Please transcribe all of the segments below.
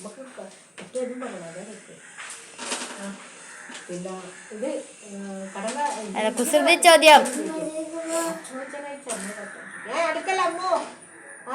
നമുക്ക് മറ്റേതും പറയണം അതെ പിന്നെ ഇത് കടല കുസൃതി ചോദ്യം. അടുക്കല്ല അമ്മോ ആ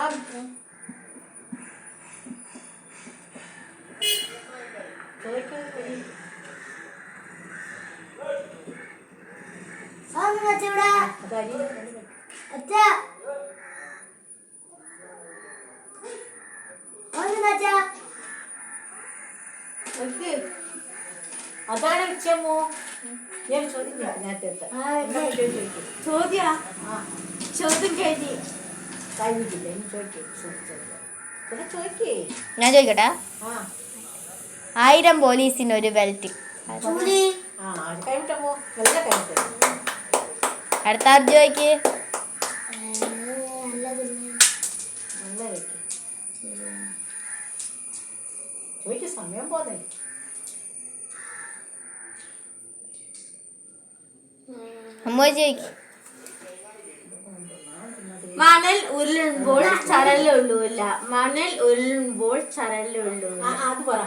അതാണ് വിച്ചമ്മോ ഞാൻ ചോദ്യം നേരത്തെ ചോദ്യം കഴിഞ്ഞിട്ടില്ല ചോദിക്കേ ഞാൻ ചോദിക്കട്ടെ. 1000 പോലീസിന് ഒരു ബെൽറ്റ്. അടുത്ത ആർജ് ചോദിക്ക്. സമയം പോന്നെ അമ്മ ചോദിക്ക്. മണൽ ഉരുളുമ്പോൾ ചരലുള്ളൂല. മണൽ ഉരുളുമ്പോൾ ചരലുള്ളൂല. അത് പറ.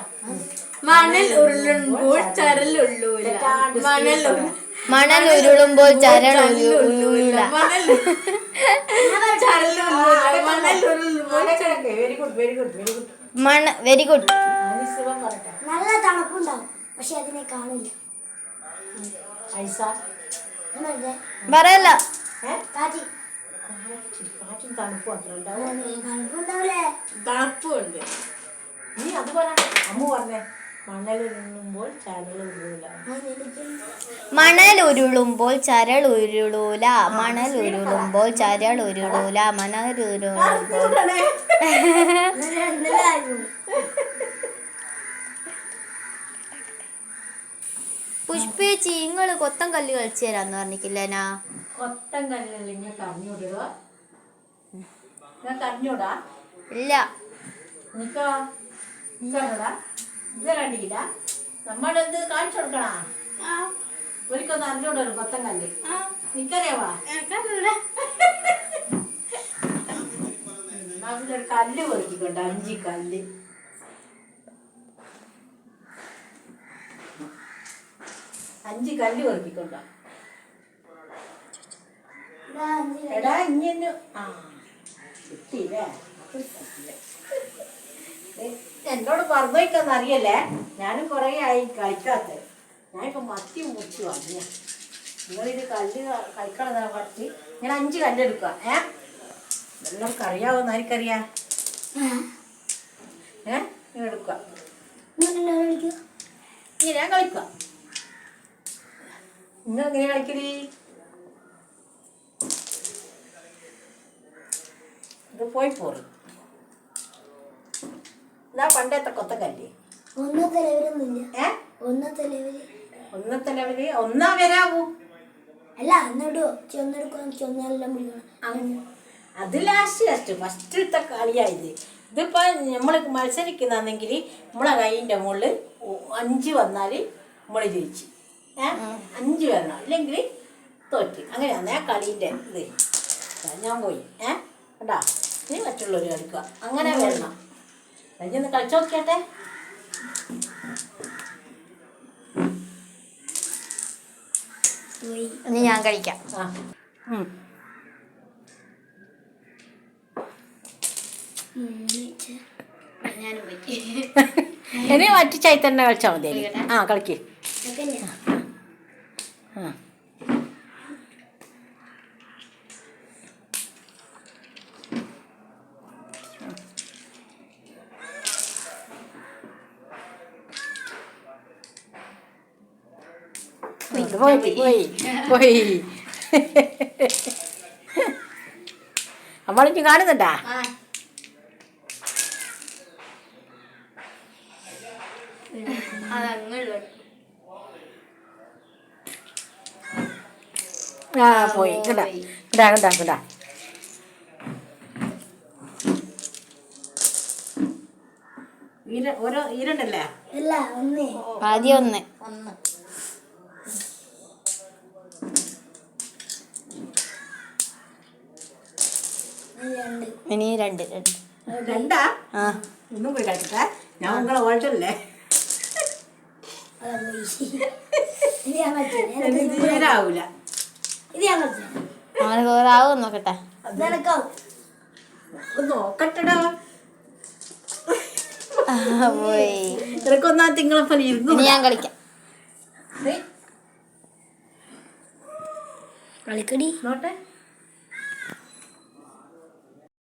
മണൽ ഉരുളുമ്പോൾ ചരലുള്ളൂല. മണൽ ഉരുളുമ്പോൾ ചരലുള്ളൂല. Very good very good very good very good. നല്ല തണുപ്പുണ്ടാവും പക്ഷെ അതിനെ കാണില്ല. പറയല്ല. തണുപ്പുണ്ട്. നീ അത് പറ. അമ്മ പറഞ്ഞേ മണലുരുളുമ്പോൾ ചരലുരുളൂല. മണൽ ഉരുളുമ്പോൾ ചരളുരുളൂല. മണൽ ഉരുളുമ്പോൾ ചരളുരുളൂല. മണൽ ഉരുളുമ്പോൾ പുഷ്പേച്ചി ഇങ്ങള് കൊത്തം കല്ല് കളിച്ചു തരാന്ന് പറഞ്ഞിട്ടില്ലേനാ? കൊത്തം കല്ല് നിങ്ങൾക്ക് അറിഞ്ഞൂടുക. നിങ്ങൾക്ക് അറിഞ്ഞൂടാ? ഇല്ല. നിക്കോ നിക്കോടാ ഇത് കണ്ടില്ല. നമ്മളെന്ത് കാണിച്ചു കൊടുക്കണ ഒരിക്കൊന്നും അറിഞ്ഞൂടല്ലോ കൊത്തം കല്ല്. നിക്കറിയാവാ? അതിലൊരു കല്ല് പൊറുക്കിക്കൊണ്ട് 5 കല്ല്. അഞ്ച് കല്ല് പൊറുക്കിക്കൊണ്ടോ. എടാ ഇഞ്ഞു ആ കിട്ടിയില്ലേ? എന്നോട് പറഞ്ഞോയ്ക്കൊന്നും അറിയല്ലേ. ഞാനും കുറേ ആയി കളിക്കാത്ത. ഞാനിപ്പോൾ മത്തി മുറിച്ച് വന്ന. നിങ്ങളിത് കല്ല് കളിക്കണതാ കുറച്ച്. ഞാൻ 5 കല്ലെടുക്കുക. എല്ലാവർക്കും അറിയാവോന്ന് ആർക്കറിയാം? നിങ്ങൾ എടുക്കുക. ഞാൻ കളിക്കുക. നിങ്ങൾ എങ്ങനെ കളിക്കല്? ഇത് പോയി പോറ്. ഇതാ പണ്ടത്തെ കൊത്തക്കല്ലേ. ഒന്നത്തെ ലെവല് ഒന്നാ വരാവൂ. അല്ല എന്നിടോ ചൊന്നെല്ലാം വിളിക്കണം. അത് ലാസ്റ്റ് ഫസ്റ്റത്തെ കളിയായത്. ഇതിപ്പോൾ നമ്മൾ മത്സരിക്കുന്നെങ്കിൽ നമ്മളെ കൈയിൻ്റെ മുകളിൽ 5 വന്നാൽ നമ്മൾ ജയിച്ചു. 5 വരണം അല്ലെങ്കിൽ തോറ്റ്. അങ്ങനെയാണ് ആ കളീൻ്റെ ഇത്. ഞാൻ പോയി കേട്ടാ. ഇനി മറ്റുള്ളവർ കളിക്കുക. അങ്ങനെ വരണം. ഒന്ന് കളിച്ചു നോക്കിയാട്ടെ. ഇനി ഞാൻ കഴിക്കാം. ഇനി മറ്റു ചൈത്തന്നെ കളിച്ചാൽ മതി. കളിക്ക്. പോയി നമ്മളിഞ്ഞ് കാണുന്നുണ്ടാ? പോയി കേട്ടാ. ഓരോ ഈരണ്ടല്ലേ? ആദ്യം 1. ഇനി 2. രണ്ടാ ആ ഒന്നും പോയി കളിക്കട്ടെ ഞാൻ നിങ്ങളെ ഓൾട്ടല്ലേ അതാ പോയി. ഇത് ഞാൻ കളിച്ചേനെ. എനിക്ക് തീരാവൂല ഇത് ഞാൻ കളിച്ചേനെ. അവന് വേറാവും നോക്കട്ടെ. നിനക്കാവും. നോക്കട്ടെടാ പോയി. നിനക്കൊന്നാം തിങ്കളപ്പനി ഇരുന്നു ഇനി ഞാൻ കളിക്കാം. കളിക്കടി. നോട്ടെ